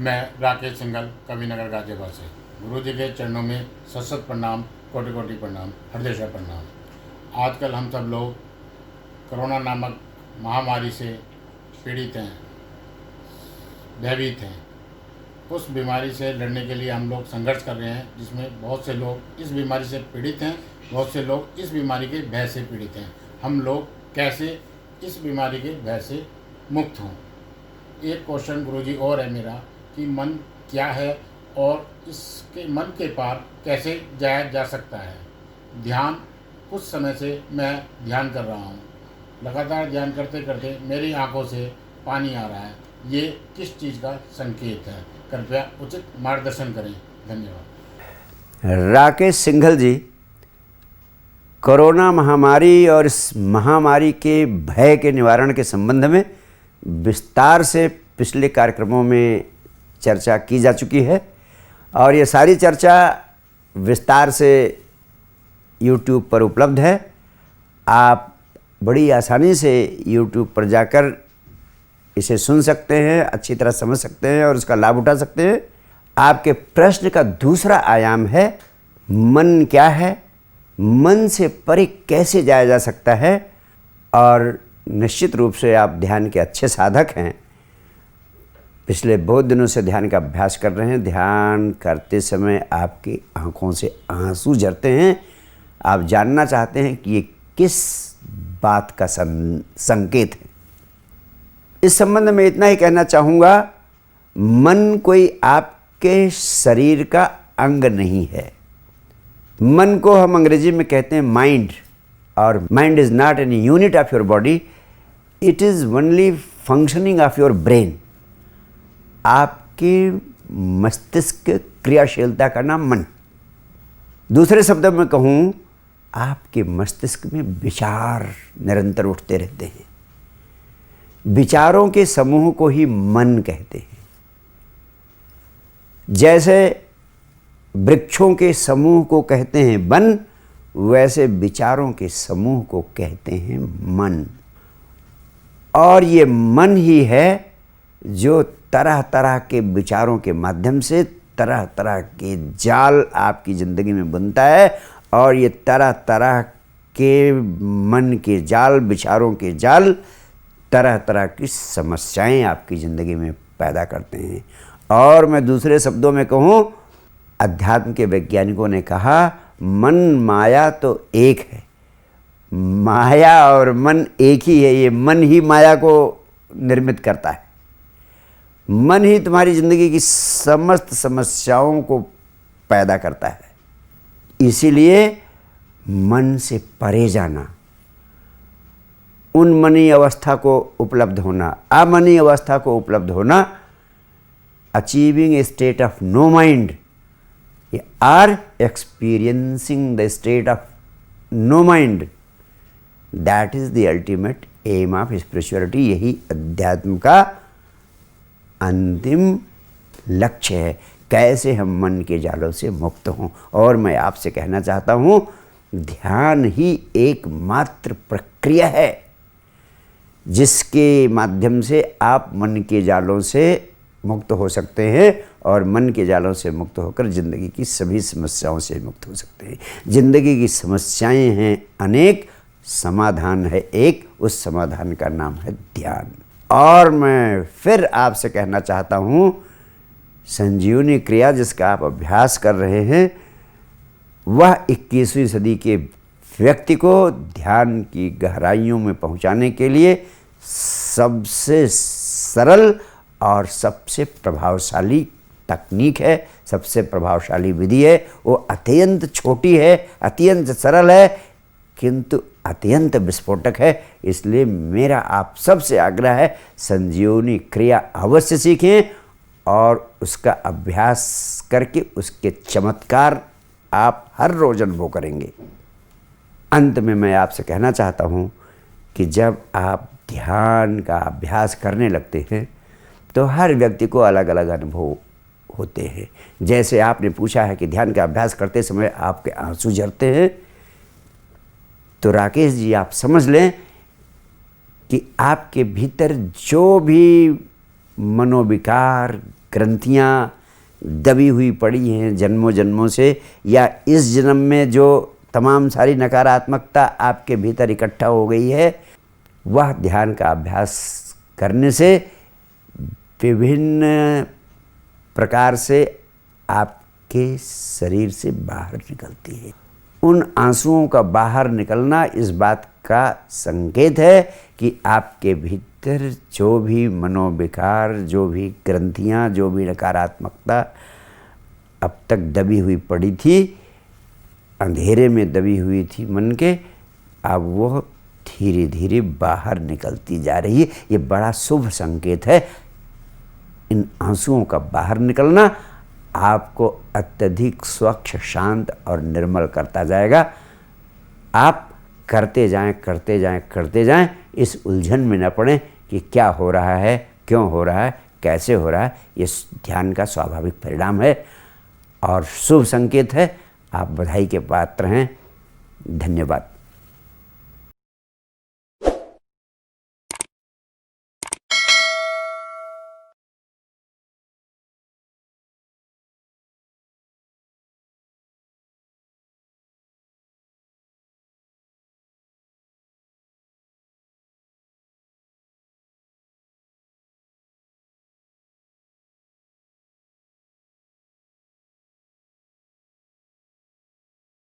मैं राकेश सिंघल कविनगर गाजियाबाद से गुरु जी के चरणों में सशत प्रणाम, कोटि कोटि प्रणाम, हृदय से प्रणाम। आजकल हम सब लोग कोरोना नामक महामारी से पीड़ित हैं, भयभीत हैं। उस बीमारी से लड़ने के लिए हम लोग संघर्ष कर रहे हैं, जिसमें बहुत से लोग इस बीमारी से पीड़ित हैं, बहुत से लोग इस बीमारी के भय से पीड़ित हैं। हम लोग कैसे इस बीमारी के भय से मुक्त हों। एक क्वेश्चन गुरुजी और है मेरा कि मन क्या है और इसके मन के पार कैसे जाया जा सकता है। ध्यान कुछ समय से मैं ध्यान कर रहा हूँ, लगातार ध्यान करते करते मेरी आंखों से पानी आ रहा है। ये किस चीज़ का संकेत है? कृपया उचित मार्गदर्शन करें। धन्यवाद। राकेश सिंघल जी, कोरोना महामारी और इस महामारी के भय के निवारण के संबंध में विस्तार से पिछले कार्यक्रमों में चर्चा की जा चुकी है और ये सारी चर्चा विस्तार से YouTube पर उपलब्ध है। आप बड़ी आसानी से YouTube पर जाकर इसे सुन सकते हैं, अच्छी तरह समझ सकते हैं और उसका लाभ उठा सकते हैं। आपके प्रश्न का दूसरा आयाम है मन क्या है, मन से परे कैसे जाया जा सकता है। और निश्चित रूप से आप ध्यान के अच्छे साधक हैं, पिछले बहुत दिनों से ध्यान का अभ्यास कर रहे हैं। ध्यान करते समय आपकी आंखों से आंसू झरते हैं। आप जानना चाहते हैं कि ये किस बात का संकेत है। इस संबंध में इतना ही कहना चाहूँगा, मन कोई आपके शरीर का अंग नहीं है। मन को हम अंग्रेजी में कहते हैं माइंड, और mind is not an unit of your body, it is only functioning of your brain. आपके मस्तिष्क क्रियाशीलता का नाम मन। दूसरे शब्दों में कहूँ, आपके मस्तिष्क में विचार निरंतर उठते रहते हैं। विचारों के समूह को ही मन कहते हैं। जैसे वृक्षों के समूह को कहते हैं वन, वैसे विचारों के समूह को कहते हैं मन। और ये मन ही है जो तरह तरह के विचारों के माध्यम से तरह तरह के जाल आपकी ज़िंदगी में बुनता है। और ये तरह तरह के मन के जाल, विचारों के जाल, तरह तरह की समस्याएं आपकी ज़िंदगी में पैदा करते हैं। और मैं दूसरे शब्दों में कहूँ, अध्यात्म के वैज्ञानिकों ने कहा मन माया तो एक है। माया और मन एक ही है। ये मन ही माया को निर्मित करता है। मन ही तुम्हारी ज़िंदगी की समस्त समस्याओं को पैदा करता है। इसीलिए मन से परे जाना, उन्मनी अवस्था को उपलब्ध होना, अमनी अवस्था को उपलब्ध होना, achieving a state of no mind or experiencing the state of no mind, that is the ultimate aim of spirituality. यही अध्यात्म का अंतिम लक्ष्य है, कैसे हम मन के जालों से मुक्त हों। और मैं आपसे कहना चाहता हूँ, ध्यान ही एकमात्र प्रक्रिया है जिसके माध्यम से आप मन के जालों से मुक्त हो सकते हैं और मन के जालों से मुक्त होकर ज़िंदगी की सभी समस्याओं से मुक्त हो सकते हैं। ज़िंदगी की समस्याएं हैं अनेक, समाधान है एक, उस समाधान का नाम है ध्यान। और मैं फिर आपसे कहना चाहता हूँ, संजीवनी क्रिया जिसका आप अभ्यास कर रहे हैं, वह 21वीं सदी के व्यक्ति को ध्यान की गहराइयों में पहुंचाने के लिए सबसे सरल और सबसे प्रभावशाली तकनीक है, सबसे प्रभावशाली विधि है। वो अत्यंत छोटी है, अत्यंत सरल है, किंतु अत्यंत विस्फोटक है। इसलिए मेरा आप सबसे आग्रह है, संजीवनी क्रिया अवश्य सीखें और उसका अभ्यास करके उसके चमत्कार आप हर रोज अनुभव करेंगे। अंत में मैं आपसे कहना चाहता हूँ कि जब आप ध्यान का अभ्यास करने लगते हैं तो हर व्यक्ति को अलग अलग अनुभव होते हैं। जैसे आपने पूछा है कि ध्यान का अभ्यास करते समय आपके आंसू झरते हैं, तो राकेश जी आप समझ लें कि आपके भीतर जो भी मनोविकार, ग्रंथियाँ दबी हुई पड़ी हैं जन्मों जन्मों से, या इस जन्म में जो तमाम सारी नकारात्मकता आपके भीतर इकट्ठा हो गई है, वह ध्यान का अभ्यास करने से विभिन्न प्रकार से आपके शरीर से बाहर निकलती है। उन आंसुओं का बाहर निकलना इस बात का संकेत है कि आपके भीतर जो भी मनोविकार, जो भी ग्रंथियाँ, जो भी नकारात्मकता अब तक दबी हुई पड़ी थी, अंधेरे में दबी हुई थी मन के, अब वो धीरे धीरे बाहर निकलती जा रही है। ये बड़ा शुभ संकेत है। इन आंसुओं का बाहर निकलना आपको अत्यधिक स्वच्छ, शांत और निर्मल करता जाएगा। आप करते जाएं, करते जाएं, करते जाएं, इस उलझन में न पड़ें कि क्या हो रहा है, क्यों हो रहा है, कैसे हो रहा है। ये ध्यान का स्वाभाविक परिणाम है और शुभ संकेत है। आप बधाई के पात्र हैं। धन्यवाद।